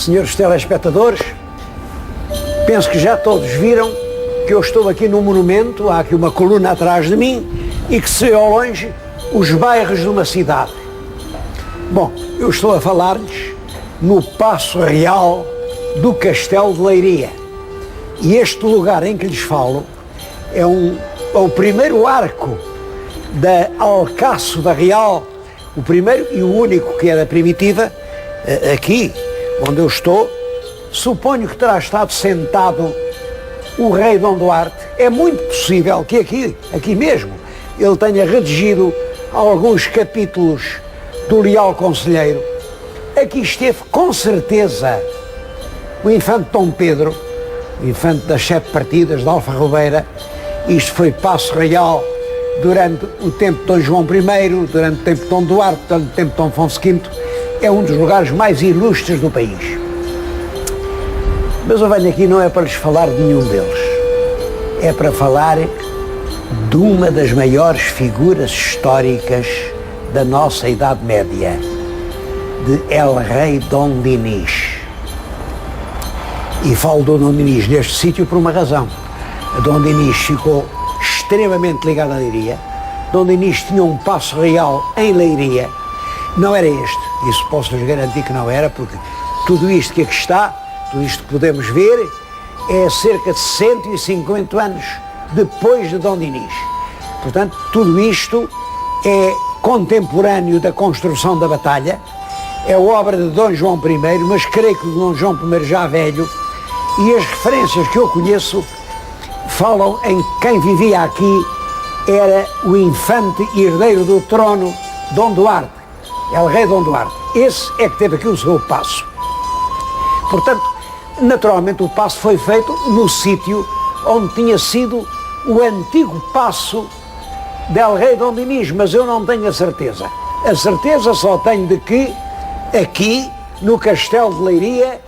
Senhores telespectadores, penso que já todos viram que eu estou aqui num monumento, há aqui uma coluna atrás de mim e que se vê ao longe os bairros de uma cidade. Bom, eu estou a falar-lhes no Paço Real do Castelo de Leiria. E este lugar em que lhes falo é o primeiro arco da Alcaço Real, o primeiro e o único que é da primitiva. Aqui onde eu estou, suponho que terá estado sentado o rei Dom Duarte. É muito possível que aqui mesmo, ele tenha redigido alguns capítulos do Leal Conselheiro. Aqui esteve com certeza o infante Dom Pedro, o infante das 7 partidas de Alfarrobeira. Isto foi Paço Real durante o tempo de Dom João I, durante o tempo de Dom Duarte, durante o tempo de Dom Afonso V. É um dos lugares mais ilustres do país. Mas eu venho aqui não é para lhes falar de nenhum deles. É para falar de uma das maiores figuras históricas da nossa Idade Média, de El Rei Dom Dinis. E falo do Dom Dinis neste sítio por uma razão. Dom Dinis ficou extremamente ligado à Leiria. Dom Dinis tinha um paço real em Leiria. Não era este, isso posso-lhes garantir que não era, porque tudo isto que aqui está, tudo isto que podemos ver, é cerca de 150 anos depois de Dom Dinis. Portanto, tudo isto é contemporâneo da construção da batalha, é obra de Dom João I, mas creio que Dom João I já velho, e as referências que eu conheço falam em quem vivia aqui era o infante herdeiro do trono, Dom Duarte, El Rei Dom Duarte. Esse é que teve aqui o seu paço. Portanto, naturalmente o paço foi feito no sítio onde tinha sido o antigo paço del Rei Dom Dinis, mas eu não tenho a certeza. A certeza só tenho de que aqui, no Castelo de Leiria,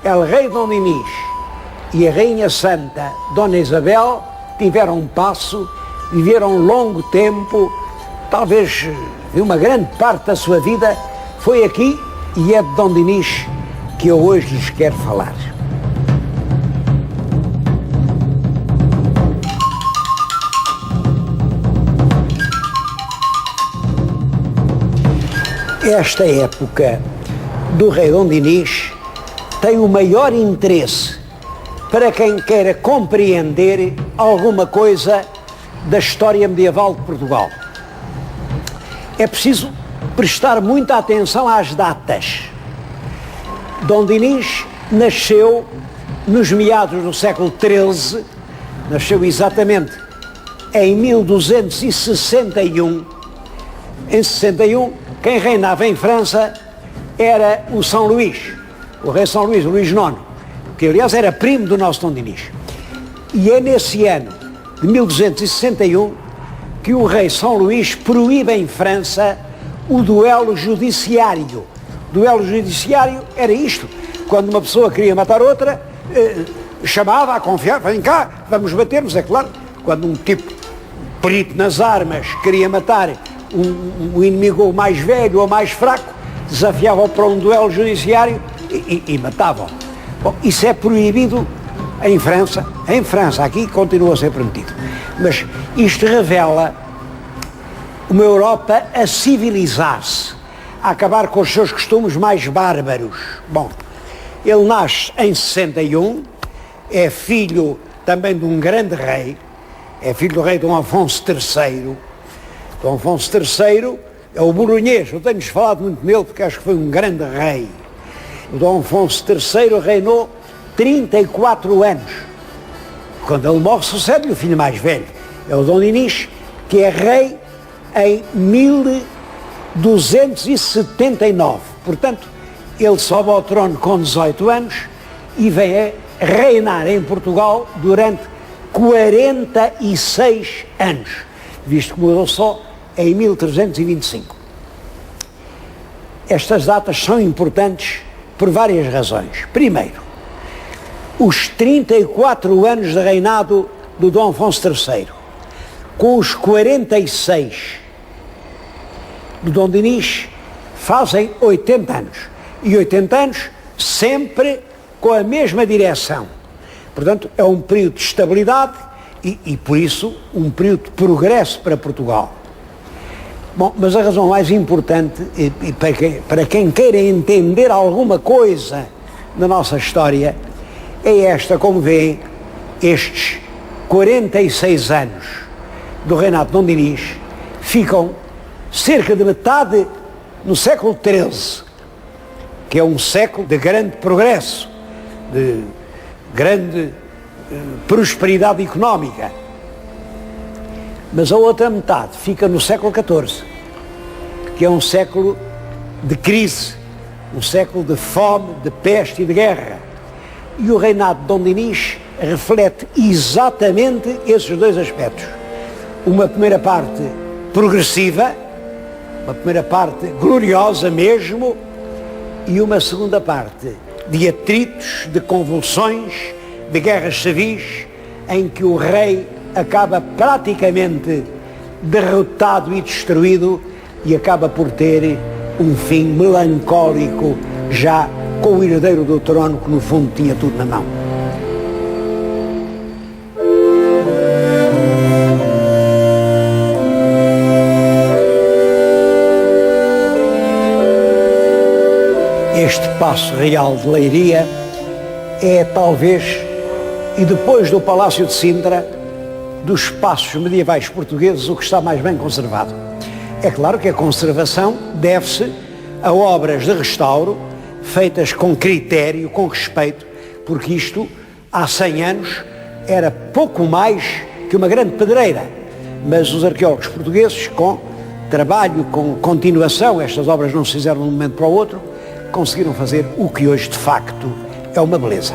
El Rei Dom Dinis e a Rainha Santa Dona Isabel tiveram um paço, viveram um longo tempo, talvez uma grande parte da sua vida foi aqui, e é de Dom Dinis que eu hoje lhes quero falar. Esta época do rei Dom Dinis tem o maior interesse para quem queira compreender alguma coisa da história medieval de Portugal. É preciso prestar muita atenção às datas. Dom Dinis nasceu nos meados do século XIII, nasceu exatamente em 1261. Em 61, quem reinava em França era o São Luís, o rei São Luís, Luís IX, que aliás era primo do nosso Dom Dinis. E é nesse ano de 1261 que o rei São Luís proíbe em França o duelo judiciário. Duelo judiciário era isto: quando uma pessoa queria matar outra, chamava a confiar, vem cá, vamos batermos. É claro, quando um tipo perito nas armas queria matar um inimigo mais velho ou mais fraco, desafiava-o para um duelo judiciário e matava-o. Bom, isso é proibido em França. Em França, aqui continua a ser permitido. Mas isto revela uma Europa a civilizar-se, a acabar com os seus costumes mais bárbaros. Bom, ele nasce em 61, é filho também de um grande rei, é filho do rei Dom Afonso III. Dom Afonso III é o Bolonhês, eu tenho-lhes falado muito nele porque acho que foi um grande rei. O Dom Afonso III reinou 34 anos. Quando ele morre, sucede-lhe o filho mais velho, é o Dom Dinis, que é rei em 1279. Portanto, ele sobe ao trono com 18 anos e vem a reinar em Portugal durante 46 anos, visto que mudou só em 1325. Estas datas são importantes por várias razões. Primeiro, os 34 anos de reinado do Dom Afonso III, com os 46 do Dom Dinis, fazem 80 anos. E 80 anos sempre com a mesma direção. Portanto, é um período de estabilidade e por isso, um período de progresso para Portugal. Bom, mas a razão mais importante, e para quem queira entender alguma coisa da nossa história, é esta, como vêem, estes 46 anos do reinado de Dom Dinis ficam cerca de metade no século XIII, que é um século de grande progresso, de grande prosperidade económica. Mas a outra metade fica no século XIV, que é um século de crise, um século de fome, de peste e de guerra. E o reinado de Dom Dinis reflete exatamente esses dois aspectos. Uma primeira parte progressiva, uma primeira parte gloriosa mesmo, e uma segunda parte de atritos, de convulsões, de guerras civis, em que o rei acaba praticamente derrotado e destruído e acaba por ter um fim melancólico, já com o herdeiro do trono que no fundo tinha tudo na mão. Este Paço Real de Leiria é talvez, e depois do Palácio de Sintra, dos paços medievais portugueses o que está mais bem conservado. É claro que a conservação deve-se a obras de restauro feitas com critério, com respeito, porque isto há 100 anos era pouco mais que uma grande pedreira, mas os arqueólogos portugueses, com trabalho, com continuação, estas obras não se fizeram de um momento para o outro, conseguiram fazer o que hoje de facto é uma beleza.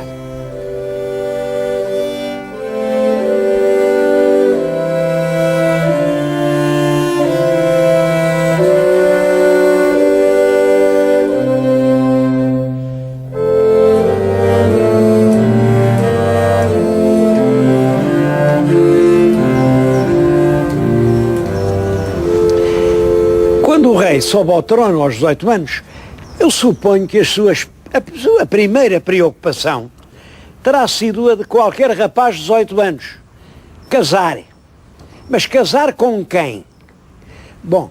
Quando o rei sobe ao trono aos 18 anos, eu suponho que a sua primeira preocupação terá sido a de qualquer rapaz de 18 anos. Casar. Mas casar com quem? Bom,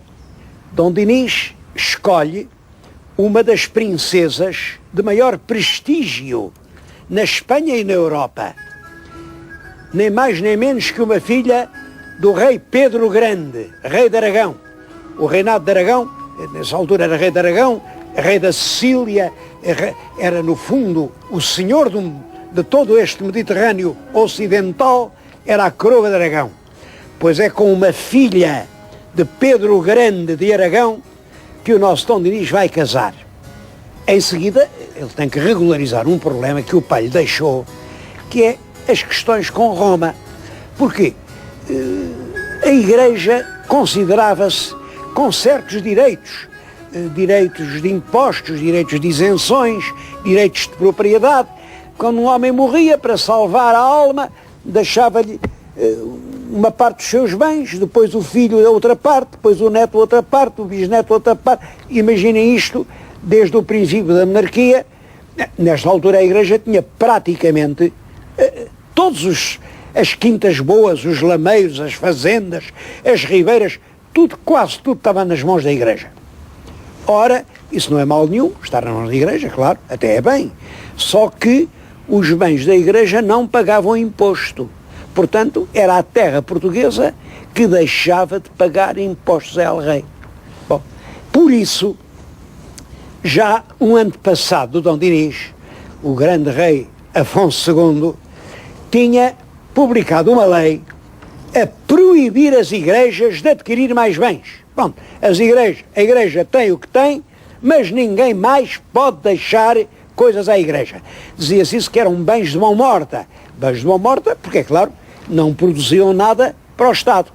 Dom Dinis escolhe uma das princesas de maior prestígio na Espanha e na Europa. Nem mais nem menos que uma filha do rei Pedro o Grande, rei de Aragão. O reinado de Aragão, nessa altura era rei de Aragão, rei da Sicília, era no fundo o senhor de todo este Mediterrâneo ocidental, era a coroa de Aragão. Pois é com uma filha de Pedro o Grande de Aragão que o nosso Dom Dinis vai casar. Em seguida, ele tem que regularizar um problema que o pai lhe deixou, que é as questões com Roma. Porquê? A Igreja considerava-se com certos direitos, direitos de impostos, direitos de isenções, direitos de propriedade. Quando um homem morria, para salvar a alma, deixava-lhe uma parte dos seus bens, depois o filho a outra parte, depois o neto a outra parte, o bisneto a outra parte. Imaginem isto desde o princípio da monarquia. Nesta altura a Igreja tinha praticamente todas as quintas boas, os lameiros, as fazendas, as ribeiras, tudo, quase tudo estava nas mãos da Igreja. Ora, isso não é mal nenhum, estar nas mãos da Igreja, claro, até é bem. Só que os bens da Igreja não pagavam imposto. Portanto, era a terra portuguesa que deixava de pagar impostos ao rei. Bom, por isso, já um antepassado do Dom Dinis, o grande rei Afonso II, tinha publicado uma lei a proibir as igrejas de adquirir mais bens. Pronto, a igreja tem o que tem, mas ninguém mais pode deixar coisas à igreja. Dizia-se isso que eram bens de mão morta. Bens de mão morta porque, é claro, não produziam nada para o Estado.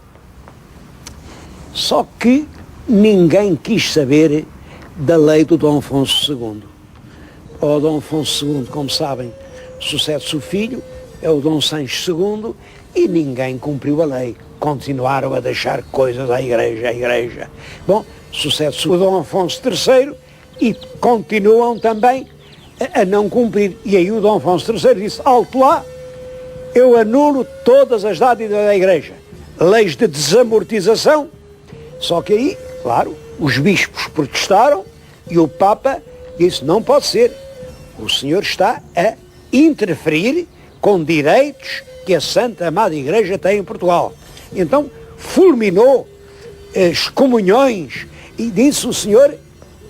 Só que ninguém quis saber da lei do Dom Afonso II. O Dom Afonso II, como sabem, sucede-se o filho, é o Dom Sancho II, e ninguém cumpriu a lei. Continuaram a deixar coisas à igreja. Bom, sucede-se o Dom Afonso III e continuam também a não cumprir. E aí o Dom Afonso III disse, alto lá, eu anulo todas as dádivas da Igreja. Leis de desamortização. Só que aí, claro, os bispos protestaram e o Papa disse, não pode ser. O senhor está a interferir com direitos que a Santa Amada Igreja tem em Portugal. Então, fulminou as comunhões e disse o senhor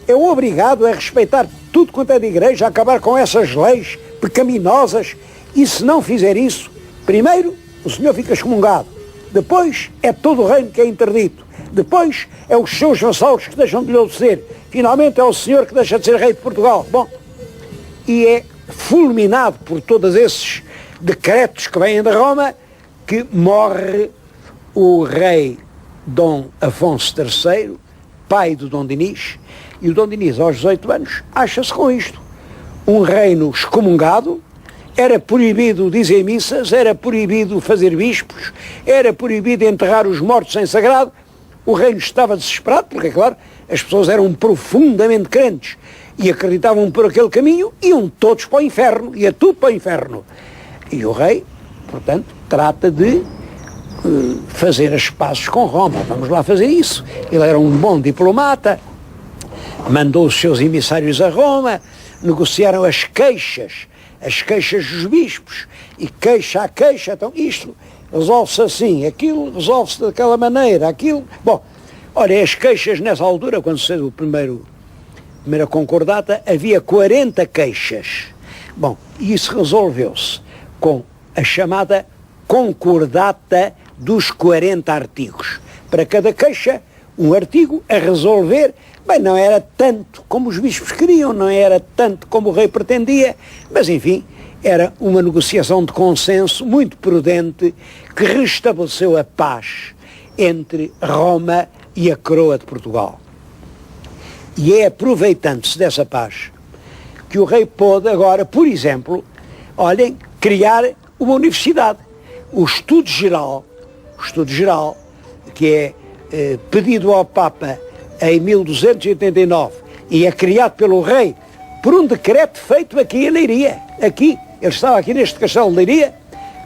é obrigado a respeitar tudo quanto é de Igreja, a acabar com essas leis pecaminosas e se não fizer isso, primeiro o senhor fica excomungado, depois é todo o reino que é interdito, depois é os seus vassalos que deixam de lhe obedecer, finalmente é o senhor que deixa de ser rei de Portugal. Bom, e é fulminado por todos esses decretos que vêm de Roma que morre o rei Dom Afonso III, pai do Dom Dinis, e o Dom Dinis aos 18 anos acha-se com isto. Um reino excomungado, era proibido dizer missas, era proibido fazer bispos, era proibido enterrar os mortos em sagrado. O reino estava desesperado, porque, é claro, as pessoas eram profundamente crentes e acreditavam por aquele caminho, iam todos para o inferno, ia tudo para o inferno. E o rei, portanto, trata de fazer as pazes com Roma, vamos lá fazer isso. Ele era um bom diplomata, mandou os seus emissários a Roma, negociaram as queixas dos bispos, e queixa a queixa, então isto resolve-se assim, aquilo resolve-se daquela maneira, aquilo... Bom, olha, as queixas nessa altura, quando saiu a primeira concordata, havia 40 queixas. Bom, e isso resolveu-se com a chamada concordata dos 40 artigos. Para cada queixa, um artigo a resolver. Bem, não era tanto como os bispos queriam, não era tanto como o rei pretendia, mas enfim, era uma negociação de consenso muito prudente que restabeleceu a paz entre Roma e a coroa de Portugal. E é aproveitando-se dessa paz que o rei pôde agora, por exemplo, olhem, criar uma universidade. O Estudo Geral, que é pedido ao Papa em 1289 e é criado pelo rei por um decreto feito aqui em Leiria. Aqui, ele estava aqui neste castelo de Leiria,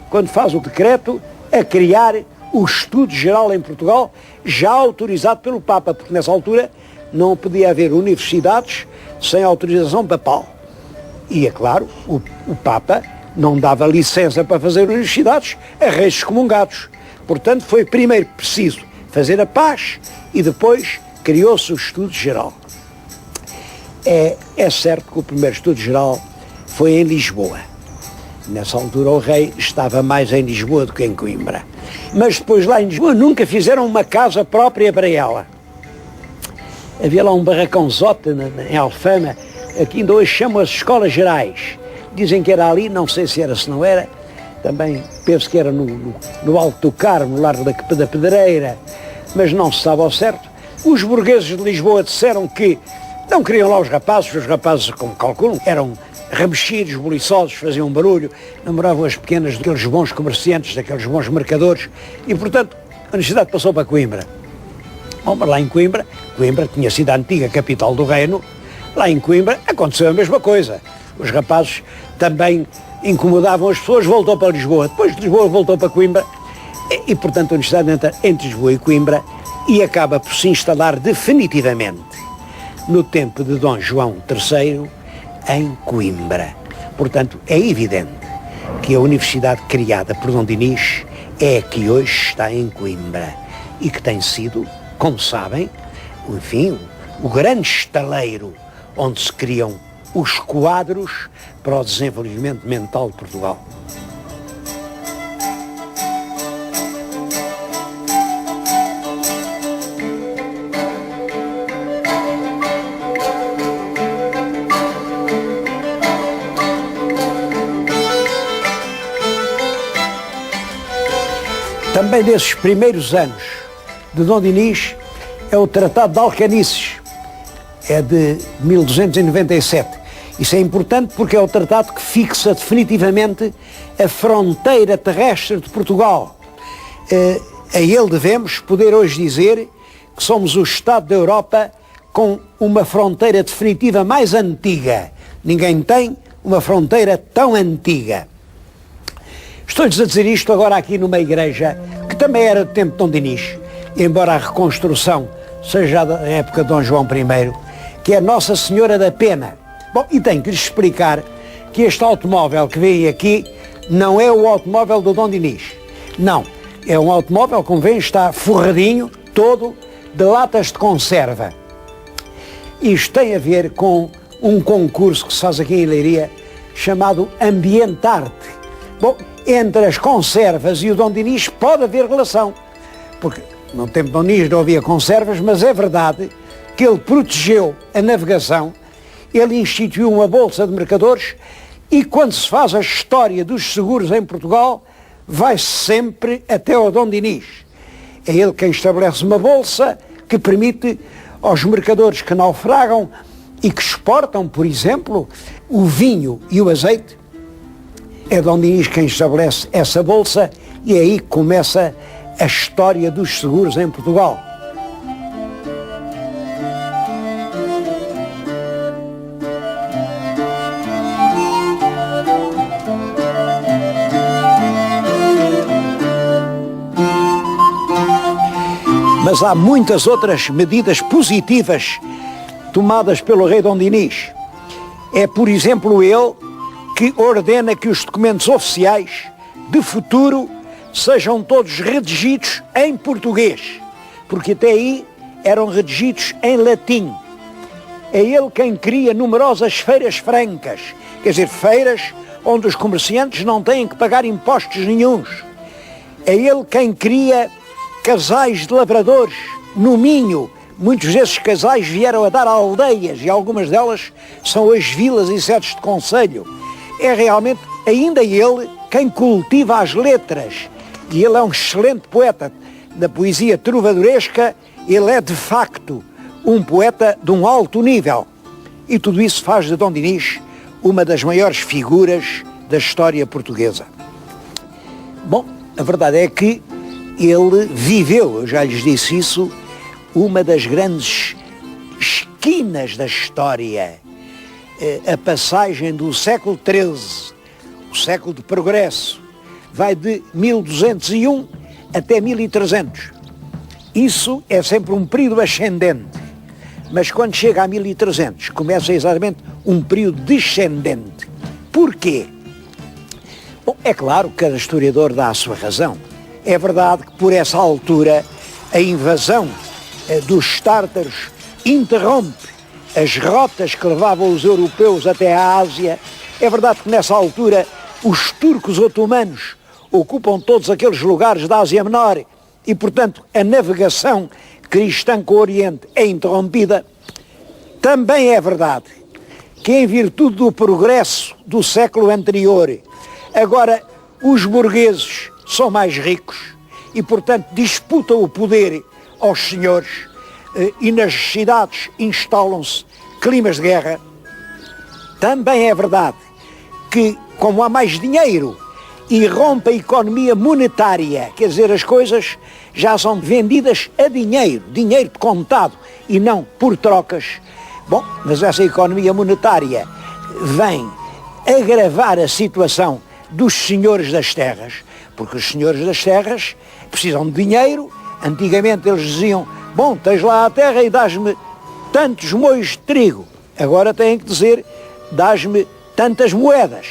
quando faz o decreto a criar o Estudo Geral em Portugal, já autorizado pelo Papa, porque nessa altura não podia haver universidades sem autorização papal. E é claro, o Papa não dava licença para fazer universidades a reis excomungados. Portanto, foi primeiro preciso fazer a paz e depois criou-se o Estudo Geral. É certo que o primeiro Estudo Geral foi em Lisboa. Nessa altura o rei estava mais em Lisboa do que em Coimbra. Mas depois lá em Lisboa nunca fizeram uma casa própria para ela. Havia lá um barracãozote em Alfama, aqui ainda hoje chamam as Escolas Gerais. Dizem que era ali, não sei se era, se não era. Também penso que era no Alto do Carmo, no Largo da Pedreira, mas não se sabe ao certo. Os burgueses de Lisboa disseram que não queriam lá os rapazes, como calculam, eram remexidos, boliçosos, faziam barulho, namoravam as pequenas daqueles bons comerciantes, daqueles bons mercadores, e portanto a universidade passou para Coimbra. Bom, mas lá em Coimbra tinha sido a antiga capital do reino, lá em Coimbra aconteceu a mesma coisa. Os rapazes também incomodavam as pessoas, voltou para Lisboa, depois de Lisboa voltou para Coimbra, e portanto a universidade entra entre Lisboa e Coimbra e acaba por se instalar definitivamente no tempo de Dom João III em Coimbra. Portanto, é evidente que a universidade criada por Dom Dinis é a que hoje está em Coimbra e que tem sido, como sabem, enfim, o grande estaleiro onde se criam os quadros para o desenvolvimento mental de Portugal. Também desses primeiros anos de Dom Dinis é o Tratado de Alcanices, é de 1297. Isso é importante porque é o tratado que fixa definitivamente a fronteira terrestre de Portugal. A ele devemos poder hoje dizer que somos o Estado da Europa com uma fronteira definitiva mais antiga Ninguém tem uma fronteira tão antiga. Estou-lhes a dizer isto agora aqui numa igreja que também era do tempo de Dom Dinis, embora a reconstrução seja da época de Dom João I, que é Nossa Senhora da Pena. Bom, e tenho que lhes explicar que este automóvel que vem aqui não é o automóvel do Dom Dinis. Não, é um automóvel, como veem, está forradinho, todo de latas de conserva. Isto tem a ver com um concurso que se faz aqui em Leiria, chamado Ambientarte. Bom, entre as conservas e o Dom Dinis pode haver relação, porque no tempo de Dom Dinis não havia conservas, mas é verdade que ele protegeu a navegação, ele instituiu uma bolsa de mercadores e quando se faz a história dos seguros em Portugal, vai sempre até ao Dom Dinis. É ele quem estabelece uma bolsa que permite aos mercadores que naufragam e que exportam, por exemplo, o vinho e o azeite. É Dom Dinis quem estabelece essa bolsa e é aí que começa a história dos seguros em Portugal. Mas há muitas outras medidas positivas tomadas pelo rei Dom Dinis. É, por exemplo, ele que ordena que os documentos oficiais de futuro sejam todos redigidos em português, porque até aí eram redigidos em latim. É ele quem cria numerosas feiras francas, quer dizer, feiras onde os comerciantes não têm que pagar impostos nenhuns. É ele quem cria casais de lavradores no Minho. Muitos desses casais vieram a dar a aldeias e algumas delas são hoje vilas e sedes de concelho. É realmente ainda ele quem cultiva as letras e ele é um excelente poeta da poesia trovadoresca. Ele é de facto um poeta de um alto nível e tudo isso faz de Dom Dinis uma das maiores figuras da história portuguesa. Bom, a verdade é que ele viveu, eu já lhes disse isso, uma das grandes esquinas da história, a passagem do século XIII, o século de progresso, vai de 1201 até 1300. Isso é sempre um período ascendente, mas quando chega a 1300 começa exatamente um período descendente. Porquê? Bom, é claro que cada historiador dá a sua razão. É verdade que por essa altura a invasão dos tártaros interrompe as rotas que levavam os europeus até a Ásia. É verdade que nessa altura os turcos otomanos ocupam todos aqueles lugares da Ásia Menor e, portanto, a navegação cristã com o Oriente é interrompida. Também é verdade que, em virtude do progresso do século anterior, agora os burgueses são mais ricos e, portanto, disputam o poder aos senhores e nas cidades instalam-se climas de guerra. Também é verdade que, como há mais dinheiro, irrompe a economia monetária, quer dizer, as coisas já são vendidas a dinheiro, dinheiro de contado e não por trocas. Bom, mas essa economia monetária vem agravar a situação dos senhores das terras, porque os senhores das terras precisam de dinheiro. Antigamente eles diziam, bom, tens lá a terra e dás-me tantos moinhos de trigo. Agora têm que dizer, dás-me tantas moedas.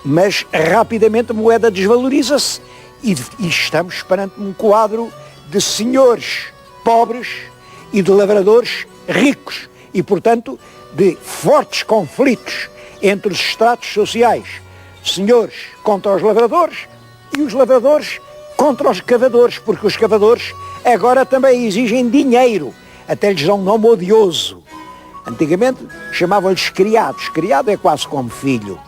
Mas rapidamente a moeda desvaloriza-se e estamos perante um quadro de senhores pobres e de lavradores ricos e, portanto, de fortes conflitos entre os estratos sociais. Senhores contra os lavradores e os lavradores contra os cavadores, porque os cavadores agora também exigem dinheiro, até lhes dão um nome odioso. Antigamente chamavam-lhes criados, criado é quase como filho.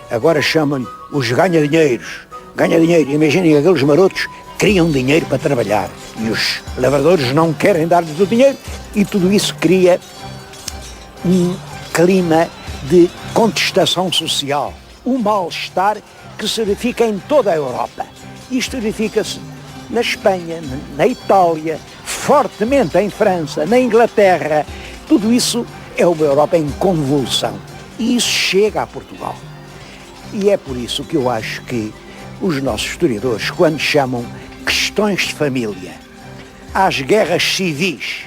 Agora chamam-lhe os ganha-dinheiros. Ganha-dinheiro, imaginem aqueles marotos criam dinheiro para trabalhar e os lavradores não querem dar-lhes o dinheiro e tudo isso cria um clima de contestação social, um mal-estar que se verifica em toda a Europa. Isto verifica-se na Espanha, na Itália, fortemente em França, na Inglaterra. Tudo isso é uma Europa em convulsão. E isso chega a Portugal. E é por isso que eu acho que os nossos historiadores, quando chamam questões de família às guerras civis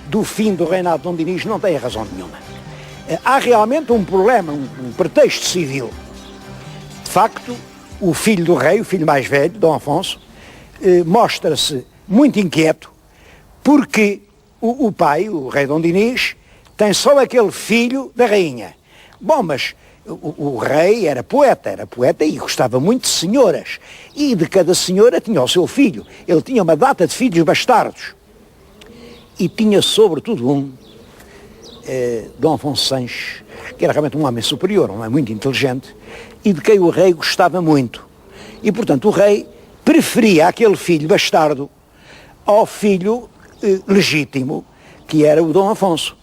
do fim do reinado de Dom Dinis, não têm razão nenhuma. Há realmente um problema, um pretexto civil. De facto, o filho do rei, o filho mais velho, Dom Afonso, mostra-se muito inquieto porque o pai, o rei Dom Dinis, tem só aquele filho da rainha. Bom, mas o rei era poeta e gostava muito de senhoras. E de cada senhora tinha o seu filho. Ele tinha uma data de filhos bastardos. E tinha sobretudo Dom Afonso Sanches, que era realmente um homem superior, um homem muito inteligente, e de quem o rei gostava muito. E, portanto, o rei preferia aquele filho bastardo ao filho legítimo, que era o Dom Afonso.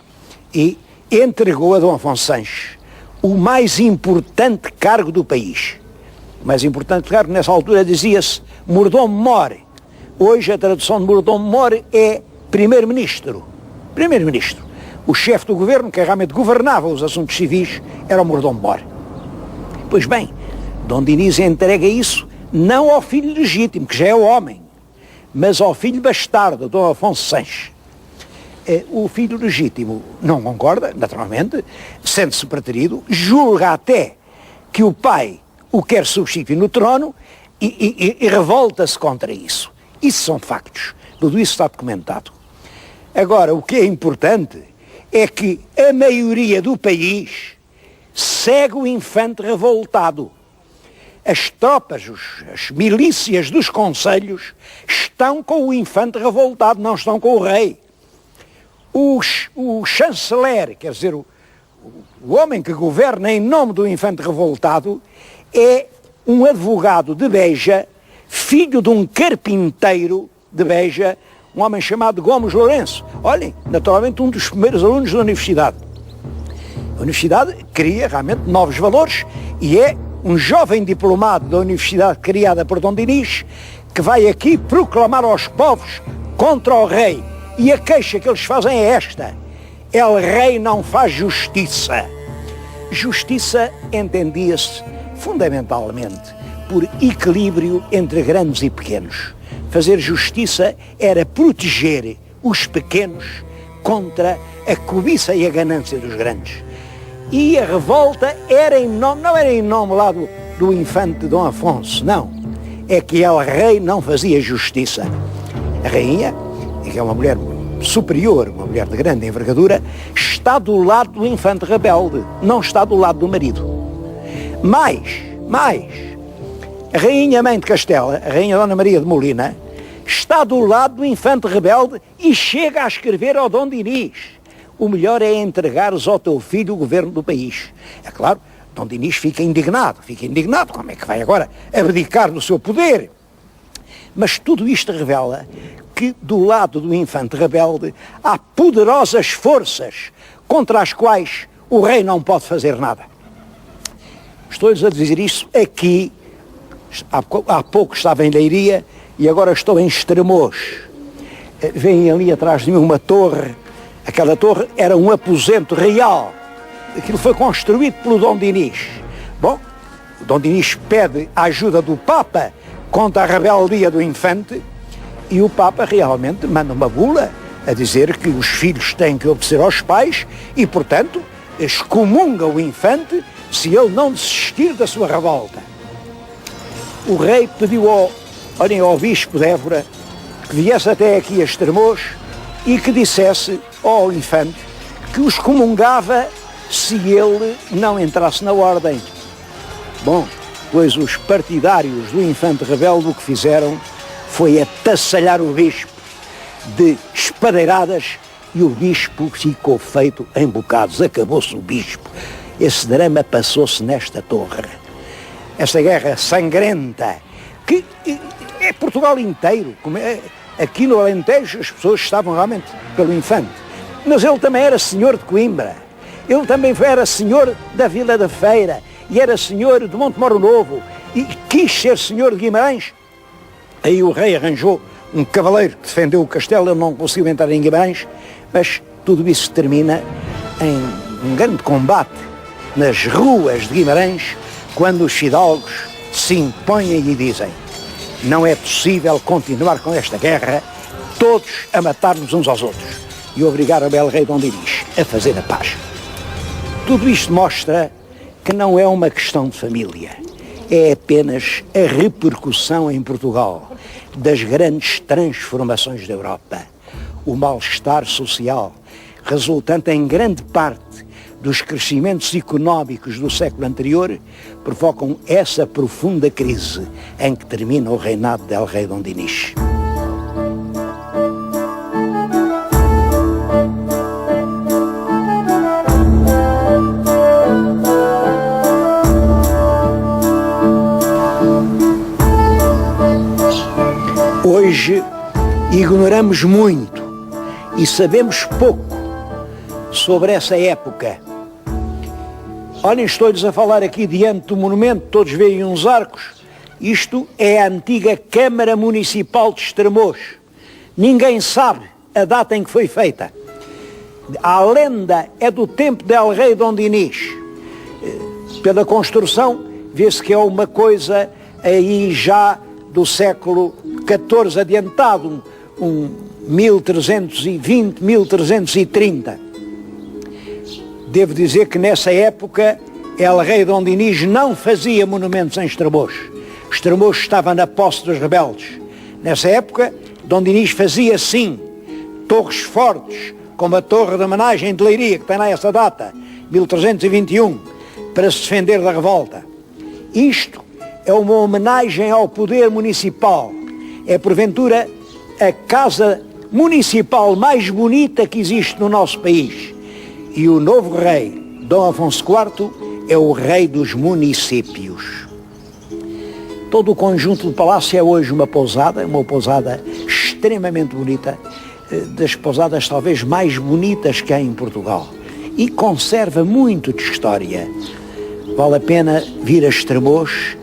E entregou a Dom Afonso Sanches o mais importante cargo do país. O mais importante cargo, nessa altura, dizia-se mordomo-mor. Hoje a tradução de mordomo-mor é primeiro-ministro. Primeiro-ministro. O chefe do governo, que realmente governava os assuntos civis, era o mordomo-mor. Pois bem, Dom Dinis entrega isso não ao filho legítimo, que já é o homem, mas ao filho bastardo, Dom Afonso Sanches. O filho legítimo não concorda, naturalmente, sente-se preterido, julga até que o pai o quer substituir no trono e revolta-se contra isso. Isso são factos. Tudo isso está documentado. Agora, o que é importante é que a maioria do país segue o infante revoltado. As tropas, as milícias dos concelhos estão com o infante revoltado, não estão com o rei. O chanceler, quer dizer, o homem que governa em nome do infante revoltado, é um advogado de Beja, filho de um carpinteiro de Beja, um homem chamado Gomes Lourenço. Olhem, naturalmente um dos primeiros alunos da universidade. A universidade cria realmente novos valores e é um jovem diplomado da universidade criada por Dom Dinis que vai aqui proclamar aos povos contra o rei. E a queixa que eles fazem é esta: el rei não faz justiça. Justiça entendia-se fundamentalmente por equilíbrio entre grandes e pequenos. Fazer justiça era proteger os pequenos contra a cobiça e a ganância dos grandes. E a revolta era em nome, não era em nome lá do infante Dom Afonso, não. É que el rei não fazia justiça. A rainha, que é uma mulher superior, uma mulher de grande envergadura, está do lado do infante rebelde, não está do lado do marido. Mais, a rainha mãe de Castela, a rainha Dona Maria de Molina, está do lado do infante rebelde e chega a escrever ao Dom Dinis: o melhor é entregares ao teu filho o governo do país. É claro, Dom Dinis fica indignado, como é que vai agora abdicar do seu poder? Mas tudo isto revela que do lado do infante rebelde há poderosas forças contra as quais o rei não pode fazer nada. Estou-lhes a dizer isso aqui, há pouco estava em Leiria e agora estou em Estremoz. Vem ali atrás de mim uma torre, aquela torre era um aposento real, aquilo foi construído pelo Dom Dinis. Bom, o Dom Dinis pede a ajuda do Papa contra a rebeldia do infante e o Papa realmente manda uma bula a dizer que os filhos têm que obedecer aos pais e, portanto, excomunga o infante se ele não desistir da sua revolta. O rei pediu ao bispo de Évora que viesse até aqui a Estremoz e que dissesse ao infante que os excomungava se ele não entrasse na ordem. Bom, pois os partidários do infante rebelde o que fizeram foi atassalhar o bispo de espadeiradas e o bispo ficou feito em bocados. Acabou-se o bispo. Esse drama passou-se nesta torre. Esta guerra sangrenta, que é Portugal inteiro. Aqui no Alentejo as pessoas estavam realmente pelo infante. Mas ele também era senhor de Coimbra. Ele também era senhor da Vila da Feira e era senhor de Montemoro Novo e quis ser senhor de Guimarães. Aí o rei arranjou um cavaleiro que defendeu o castelo, ele não conseguiu entrar em Guimarães, mas tudo isso termina em um grande combate nas ruas de Guimarães, quando os fidalgos se impõem e dizem: não é possível continuar com esta guerra, todos a matar-nos uns aos outros, e obrigar o belo rei Dom Dinis a fazer a paz. Tudo isto mostra que não é uma questão de família, é apenas a repercussão em Portugal das grandes transformações da Europa. O mal-estar social, resultante em grande parte dos crescimentos económicos do século anterior, provocam essa profunda crise em que termina o reinado del rei Dom Dinis. Hoje ignoramos muito e sabemos pouco sobre essa época. Olhem, estou-lhes a falar aqui diante do monumento, todos veem uns arcos. Isto é a antiga Câmara Municipal de Estremoz. Ninguém sabe a data em que foi feita. A lenda é do tempo del rei Dom Dinis. Pela construção, vê-se que é uma coisa aí já do século XIV adiantado, 1320, 1330. Devo dizer que nessa época el rei Dom Dinis não fazia monumentos em Estremoz. Estremoz estava na posse dos rebeldes. Nessa época, Dom Dinis fazia sim torres fortes, como a Torre da Homenagem de Leiria, que tem lá essa data, 1321, para se defender da revolta. Isto é uma homenagem ao poder municipal. É, porventura, a casa municipal mais bonita que existe no nosso país. E o novo rei, Dom Afonso IV, é o rei dos municípios. Todo o conjunto do palácio é hoje uma pousada extremamente bonita, das pousadas talvez mais bonitas que há em Portugal. E conserva muito de história. Vale a pena vir a Estremoz,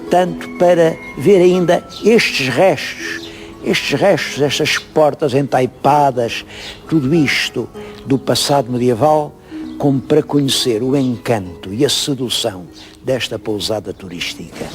tanto para ver ainda estes restos, estas portas entaipadas, tudo isto do passado medieval, como para conhecer o encanto e a sedução desta pousada turística.